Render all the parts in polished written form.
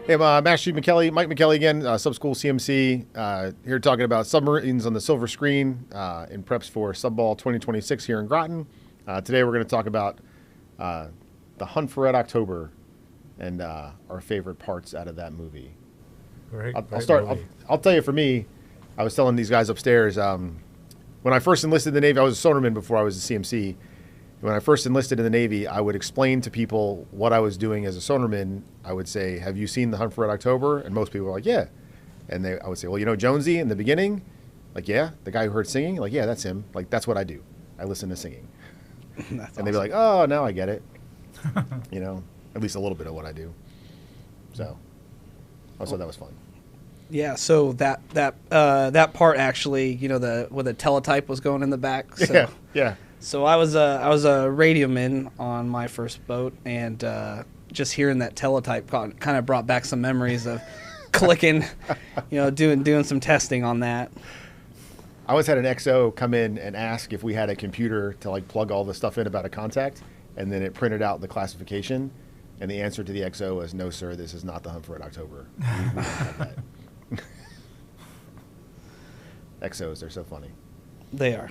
Hey, I'm Master Chief Micheli, Mike Micheli again, Sub-School CMC, here talking about submarines on the silver screen in preps for Sub Ball 2026 here in Groton. Today we're going to talk about the Hunt for Red October and our favorite parts out of that movie. I'll start. I'll tell you, for me, I was telling these guys upstairs, when I first enlisted in the Navy, I was a sonarman before I was a CMC. When I first enlisted in the Navy, I would explain to people what I was doing as a sonarman. I would say, have you seen The Hunt for Red October? And most people were like, yeah. And I would say, well, you know Jonesy in the beginning? Like, yeah. The guy who heard singing? Like, yeah, that's him. Like, that's what I do. I listen to singing. And awesome. They'd be like, oh, now I get it. You know, at least a little bit of what I do. So, also that was fun. Yeah, so that part actually, you know, where the teletype was going in the back. So. Yeah. So I was a radioman on my first boat, and just hearing that teletype kind of brought back some memories of clicking, you know, doing some testing on that. I always had an XO come in and ask if we had a computer to like plug all the stuff in about a contact, and then it printed out the classification, and the answer to the XO was, no, sir, this is not the Hunt for Red October. We don't have that. XOs, they're so funny. They are.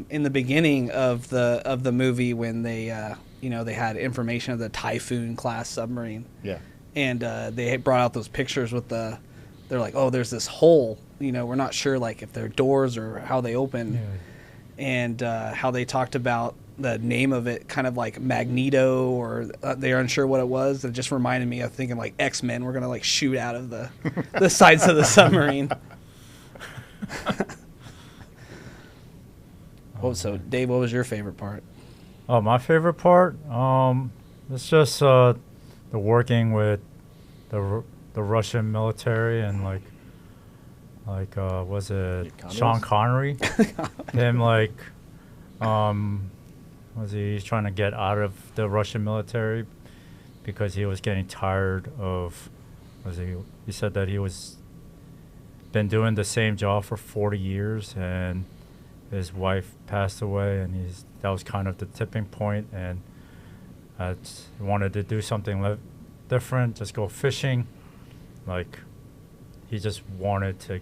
In the beginning of the movie, when they they had information of the Typhoon class submarine, and they brought out those pictures with they're like, oh, there's this hole, you know, we're not sure like if they're doors or how they open, and how they talked about the name of it, kind of like Magneto, or they're unsure what it was. It just reminded me of thinking like X-Men were gonna like shoot out of the sides of the submarine. Oh, so Dave, what was your favorite part? Oh, my favorite part? It's just the working with the Russian military and like was it Sean Connery? Him like was he trying to get out of the Russian military because he was getting tired of he said that he was been doing the same job for 40 years and his wife passed away, and that was kind of the tipping point, and I wanted to do something different, just go fishing. Like, he just wanted to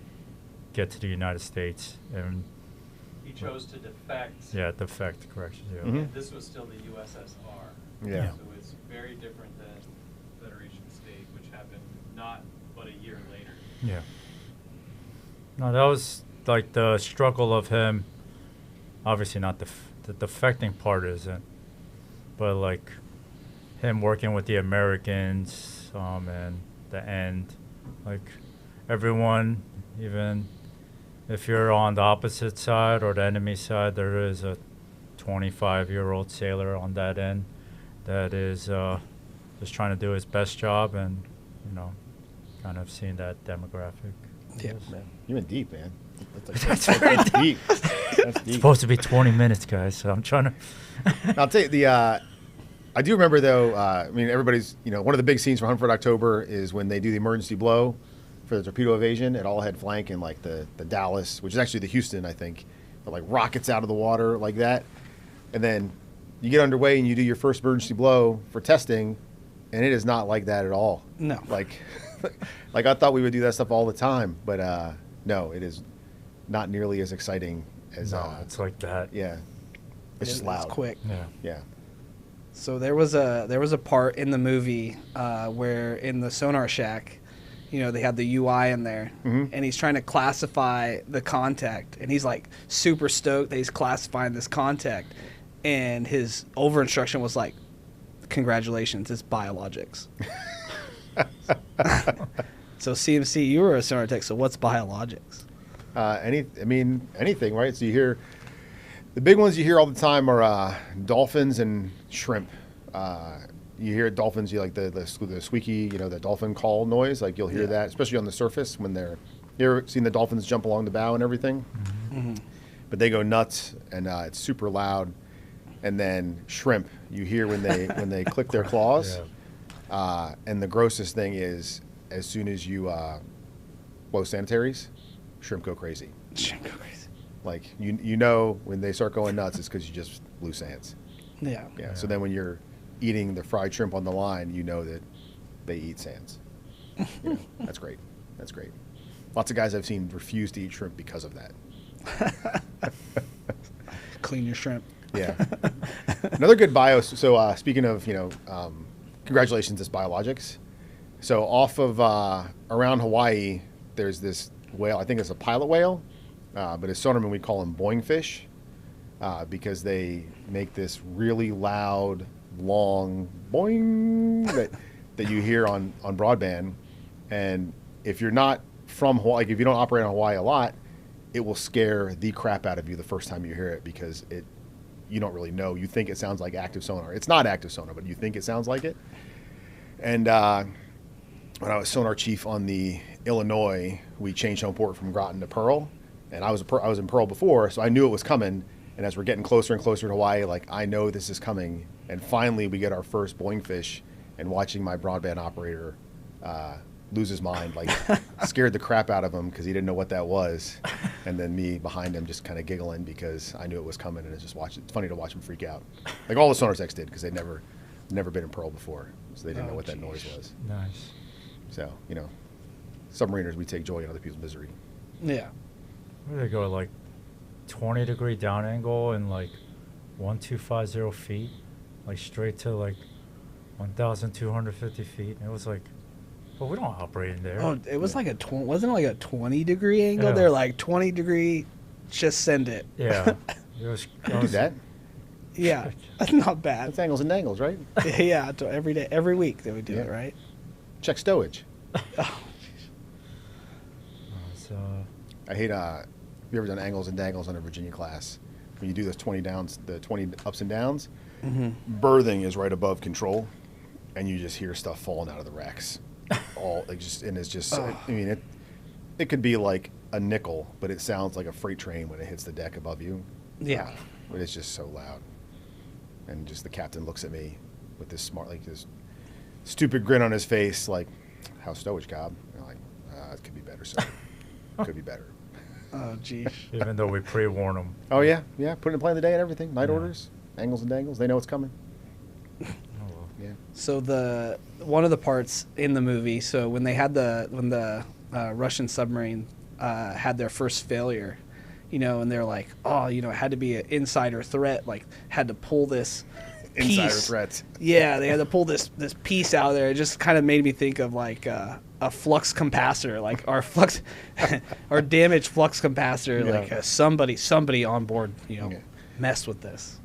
get to the United States, and he chose to defect. Yeah, defect, correction. Yeah. Mm-hmm. And this was still the USSR. Yeah. So it's very different than Federation State, which happened not but a year later. Yeah. No, that was like the struggle of him. Obviously not the defecting part isn't, but like him working with the Americans and the end, like everyone, even if you're on the opposite side or the enemy side, there is a 25-year-old sailor on that end that is just trying to do his best job, and you know, kind of seeing that demographic. Yeah, man, you went deep, man. That's very deep. That's deep. It's supposed to be 20 minutes, guys, so I'm trying to... I'll tell you, I do remember, though, I mean, everybody's, you know, one of the big scenes for Hunt for Red October is when they do the emergency blow for the torpedo evasion at all head flank, and like the Dallas, which is actually the Houston, I think, but like rockets out of the water like that. And then you get underway and you do your first emergency blow for testing, and it is not like that at all. No. Like I thought we would do that stuff all the time, but no, it is not nearly as exciting as it's like that. Yeah, it's just loud. It's quick. Yeah. So there was a part in the movie where in the sonar shack, you know, they had the UI in there, and he's trying to classify the contact, and he's like super stoked that he's classifying this contact, and his over instruction was like, congratulations, it's biologics. So CMC, you were a sonar tech, so what's biologics? Anything, right? So you hear, the big ones you hear all the time are dolphins and shrimp. You hear dolphins, you like the squeaky, you know, the dolphin call noise. Like you'll hear that, especially on the surface when you ever seen the dolphins jump along the bow and everything? Mm-hmm. But they go nuts, and it's super loud. And then shrimp, you hear when they click their claws. Yeah. And the grossest thing is, as soon as you blow sanitaries, shrimp go crazy. Shrimp go crazy. Like you know when they start going nuts, it's because you just blew sands. Yeah. So then when you're eating the fried shrimp on the line, you know that they eat sands. You know, that's great. That's great. Lots of guys I've seen refuse to eat shrimp because of that. Clean your shrimp. Yeah. Another good bio. So speaking of, congratulations, this biologics. So off of around Hawaii, there's this whale. I think it's a pilot whale, but as sonarmen we call them boing fish because they make this really loud, long boing that you hear on broadband. And if you're not from Hawaii, like if you don't operate on Hawaii a lot, it will scare the crap out of you the first time you hear it because you don't really know. You think it sounds like active sonar. It's not active sonar, but you think it sounds like it. And when I was sonar chief on the Illinois, we changed home port from Groton to Pearl, and I was in Pearl before, so I knew it was coming. And as we're getting closer and closer to Hawaii, like I know this is coming. And finally, we get our first boing fish, and watching my broadband operator lose his mind, like scared the crap out of him because he didn't know what that was, and then me behind him just kind of giggling because I knew it was coming, and it's funny to watch him freak out, like all the sonar techs did because they'd never been in Pearl before, so they didn't know what that noise was. Nice. So submariners, we take joy in other people's misery. Yeah. Where they go, like 20-degree down angle and like 1250 feet, like straight to like 1,250 feet. And it was like, but we don't operate in there. Oh, it was like wasn't it like a 20-degree angle? Yeah. They're like 20-degree, just send it. Yeah. It was. You do that. Yeah, that's not bad. That's angles and dangles, right? Yeah, every day, every week they would do it, right? Check stowage. Oh, So, I hate. Have you ever done angles and dangles on a Virginia class? When you do those 20 downs, the 20 ups and downs, berthing is right above control, and you just hear stuff falling out of the racks. It's just. I mean, it could be like a nickel, but it sounds like a freight train when it hits the deck above you. yeah. But it's just so loud, and just the captain looks at me with this this stupid grin on his face, like, "How's stowage, Cobb?" And I'm like, "It could be better, sir. Could be better." Oh, geez. even though we pre-warn them. Oh yeah, put it in play of the day and everything. Night orders, angles and dangles. They know it's coming. Oh, well. Yeah. So one of the parts in the movie, so when the Russian submarine had their first failure, and they're like, oh, it had to be an insider threat, like had to pull this Insider piece. threats. Yeah, they had to pull this piece out of there. It just kind of made me think of like a flux capacitor, like our our damaged flux capacitor, Yeah. like somebody on board, messed with this.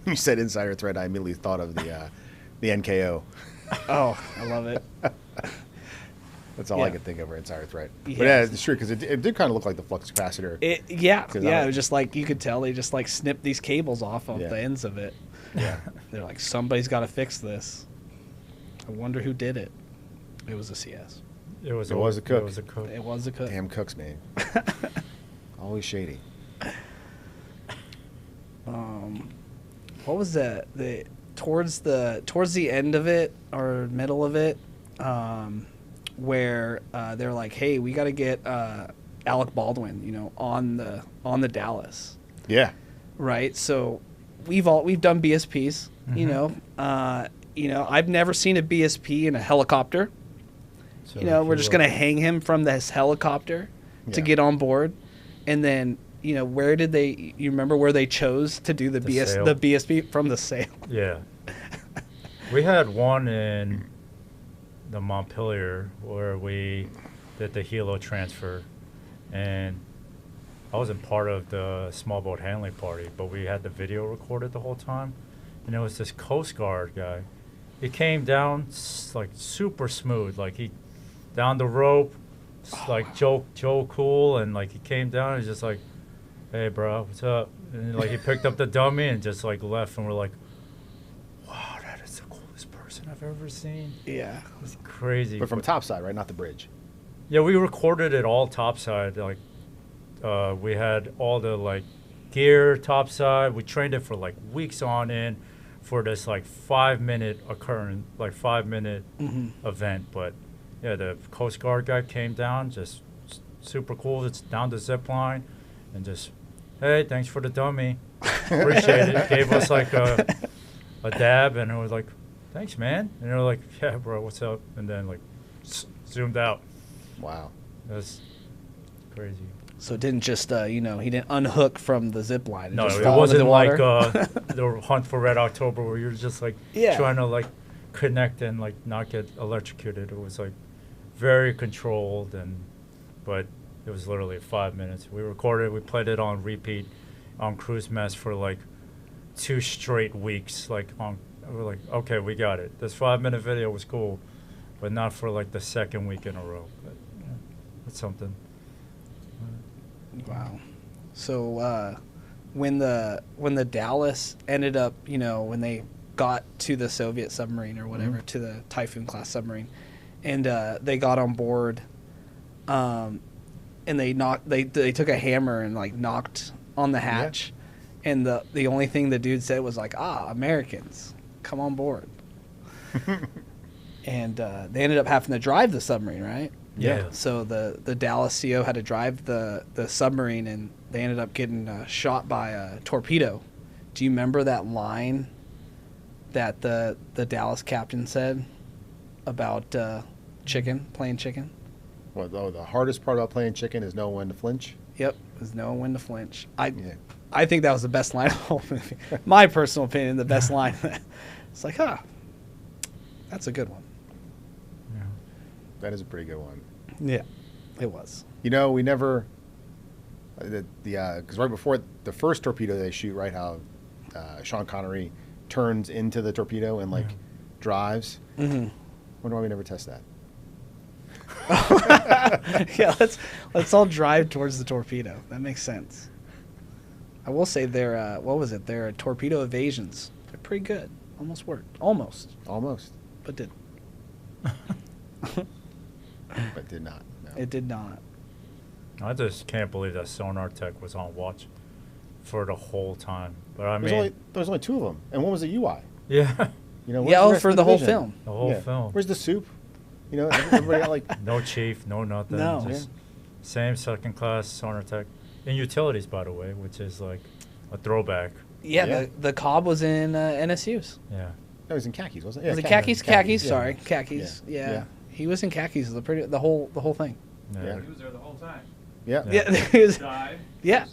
You said insider threat. I immediately thought of the NKO. Oh, I love it. That's all I Yeah. could think of for insider threat. Yeah. But yeah, it's true because it did kind of look like the flux capacitor. It was just like you could tell they just like snipped these cables off of the ends of it. Yeah. They're like, somebody's got to fix this. I wonder who did it. It was a CS. It was a cook. It was a cook. It was a cook. Damn cooks, man. Always shady. What was that? Towards the end of it or middle of it, where they're like, hey, we got to get Alec Baldwin, on the Dallas. Yeah. Right. So we've done BSPs. I've never seen a BSP in a helicopter. So We're just gonna hang him from this helicopter to Yeah. get on board, and then where did they? You remember where they chose to do the sail. BSP from the sail? Yeah. We had one in the Montpelier where we did the helo transfer, and I wasn't part of the small boat handling party, but we had the video recorded the whole time, and it was this Coast Guard guy. He came down like super smooth, like he down the rope, like Joe Cool, and like he came down and he's just like, "Hey, bro, what's up?" And like he picked up the dummy and just like left, and we're like, "Wow, that is the coolest person I've ever seen." Yeah. It's crazy. But from topside, right? Not the bridge. Yeah, we recorded it all topside. Like, we had all the like gear topside. We trained it for like weeks on end for this like 5-minute occurrence, like 5-minute event. But yeah, the Coast Guard guy came down, just super cool. It's down the zip line, and just, hey, thanks for the dummy, appreciate it. Gave us like a dab, and it was like, thanks, man. And they're like, yeah, bro, what's up? And then, like, zoomed out. Wow. That's crazy. So it didn't just, he didn't unhook from the zip line. No, just it fall into the wasn't like water. the Hunt for Red October where you're just, like, trying to, like, connect and, like, not get electrocuted. It was, like, very controlled, but it was literally 5 minutes. We recorded, we played it on repeat on Cruise Mess for, like, 2 straight weeks. Like, we're like, okay, we got it. This 5-minute video was cool, but not for, like, the second week in a row. But, yeah, it's something. Wow. So when the Dallas ended up, when they got to the Soviet submarine or whatever, to the Typhoon class submarine, and they got on board, and they took a hammer and like knocked on the hatch, and the only thing the dude said was like, Americans, come on board. And they ended up having to drive the submarine, right? Yeah. So the Dallas CO had to drive the submarine, and they ended up getting shot by a torpedo. Do you remember that line that the Dallas captain said about playing chicken? Well, the hardest part about playing chicken is knowing when to flinch. Yep, is knowing when to flinch. I think that was the best line of the whole movie. My personal opinion, the best line. It's like, that's a good one. Yeah. That is a pretty good one. Yeah, it was. We never because right before the first torpedo they shoot, right, how Sean Connery turns into the torpedo and like drives. Mm-hmm. Wonder why we never test that. Yeah, let's all drive towards the torpedo. That makes sense. I will say their their torpedo evasions. They're pretty good. Almost worked. Almost, but didn't. But did not. No. It did not. I just can't believe that sonar tech was on watch for the whole time. But I mean, there was only 2 of them, and one was a UI. yeah, For the whole film. the whole film. Where's the soup? Everybody got like No chief, no nothing. No. Just same second class sonar tech. In utilities, by the way, which is like a throwback. Yeah. The Cobb was in NSU's. Yeah. No, he was in khakis, wasn't it? Was it khakis? Khakis. yeah. Sorry, khakis. Yeah. He was in khakis. The whole thing. Yeah. He was there the whole time. Yeah. Yeah. He was- Dive. Yeah.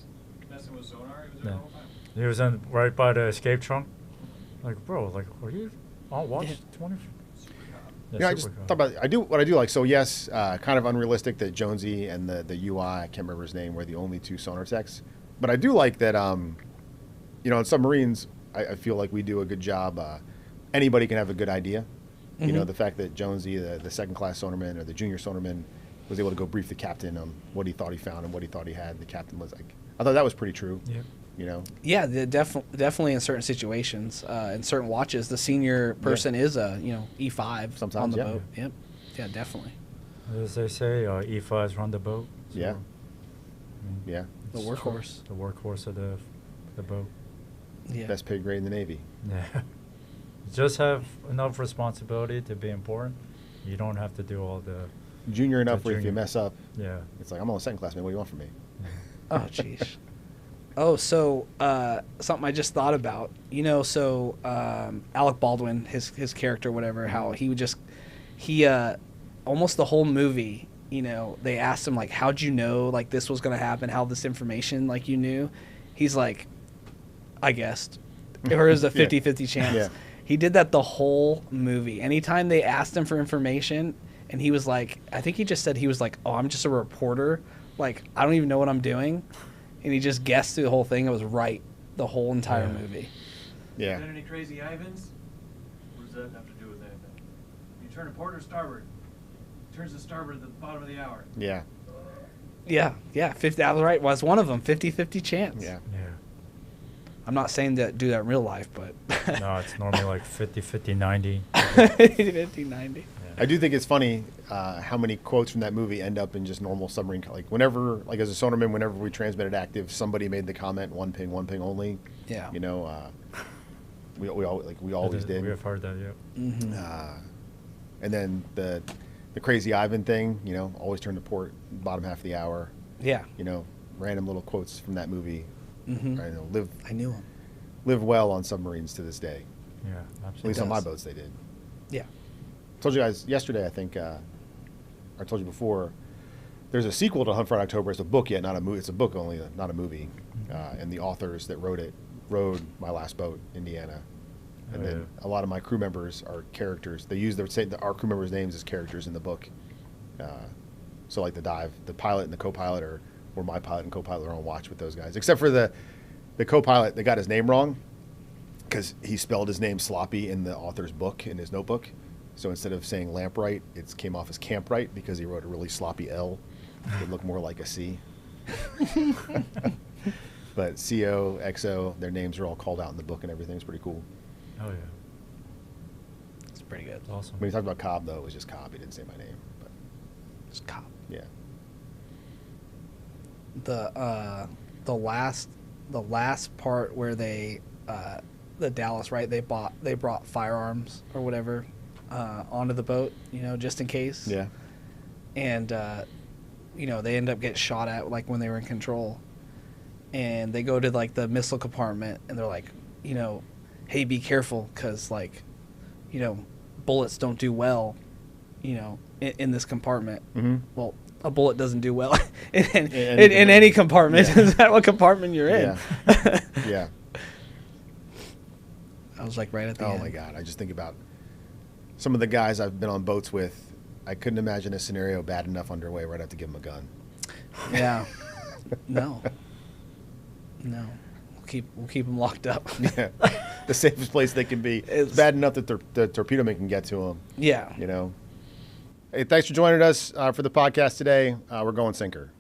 Messing with sonar. He was there the whole time. He was in right by the escape trunk. Like, bro, like, are you on watch? Yeah. 20? I just thought about what I do like. So yes, kind of unrealistic that Jonesy and the UI, I can't remember his name, were the only 2 sonar techs. But I do like that. In submarines, I feel like we do a good job. Anybody can have a good idea. Mm-hmm. The fact that Jonesy, the second class sonarman or the junior sonarman, was able to go brief the captain on what he thought he found and what he thought he had. And the captain was like, I thought that was pretty true. Yeah. Yeah, definitely in certain situations, in certain watches, the senior person is a E5 Sometimes, on the yeah. boat. Yep. Yeah, definitely. As they say, E5s run the boat. So, Yeah. I mean, Yeah. The workhorse. The workhorse of the boat. Yeah. Best pay grade in the Navy. Yeah. Just have enough responsibility to be important. You don't have to do all the. Junior enough where if you junior. mess up, Yeah. it's like, I'm on the second class, man. What do you want from me? Oh, jeez. Oh, so something I just thought about. Alec Baldwin, his character, whatever, how he would almost the whole movie, they asked him, like, how'd you know, like, this was going to happen, how this information, like, you knew? He's like, I guessed. Or it was a 50-50 chance. Yeah. He did that the whole movie. Anytime they asked him for information, and he was like, I think he just said he was like, oh, I'm just a reporter. Like, I don't even know what I'm doing. And he just guessed through the whole thing. It was right the whole entire movie. Yeah. Is there any crazy Ivans? What does that have to do with anything? You turn to port or starboard? Turns to starboard at the bottom of the hour. Yeah. Yeah. 50, I was right. Was one of them 50-50 chance. Yeah. Yeah. I'm not saying that do that in real life, but No, it's normally like 50, 90. 50, 90. I do think it's funny how many quotes from that movie end up in just normal submarine. Like whenever, like as a sonarman, whenever we transmitted active, somebody made the comment, one ping only. Yeah. We always did. We have heard that, yeah. Mm-hmm. And then the crazy Ivan thing, always turn to port, bottom half of the hour. Yeah. Random little quotes from that movie. Mm-hmm. Live I knew him. live well on submarines to this day. Yeah, At absolutely. least on my does. boats, they did. Yeah. Told you guys yesterday, I think, I told you before, there's a sequel to Hunt for Red October. It's a book yet, not a movie. It's a book only, not a movie. And the authors that wrote it rode My Last Boat, Indiana. And then a lot of my crew members are characters. They use our crew members' names as characters in the book. So like the pilot and the co-pilot or my pilot and co-pilot are on watch with those guys. Except for the co-pilot, they got his name wrong because he spelled his name sloppy in the author's book, in his notebook. So instead of saying Lampright, it came off as Campright because he wrote a really sloppy L. It looked more like a C. But CO, XO, their names are all called out in the book and everything. It's pretty cool. Oh, yeah. It's pretty good. Awesome. When he talked about Cobb, though, it was just Cobb. He didn't say my name. But It's Cobb. yeah. The last part where they the Dallas, right? They brought firearms or whatever onto the boat, just in case. Yeah. And they end up getting shot at like when they were in control. And they go to like the missile compartment and they're like, hey, be careful because like, bullets don't do well, in this compartment. Mm-hmm. Well, a bullet doesn't do well in any compartment. Yeah. Is that what compartment you're in? Yeah. Yeah. I was like right at the end. Oh my God. I just think about some of the guys I've been on boats with. I couldn't imagine a scenario bad enough underway where I'd have to give them a gun. Yeah. No. We'll keep them locked up. Yeah. The safest place they can be. It's bad enough that the torpedo man can get to them. Yeah. Hey, thanks for joining us for the podcast today. We're going sinker.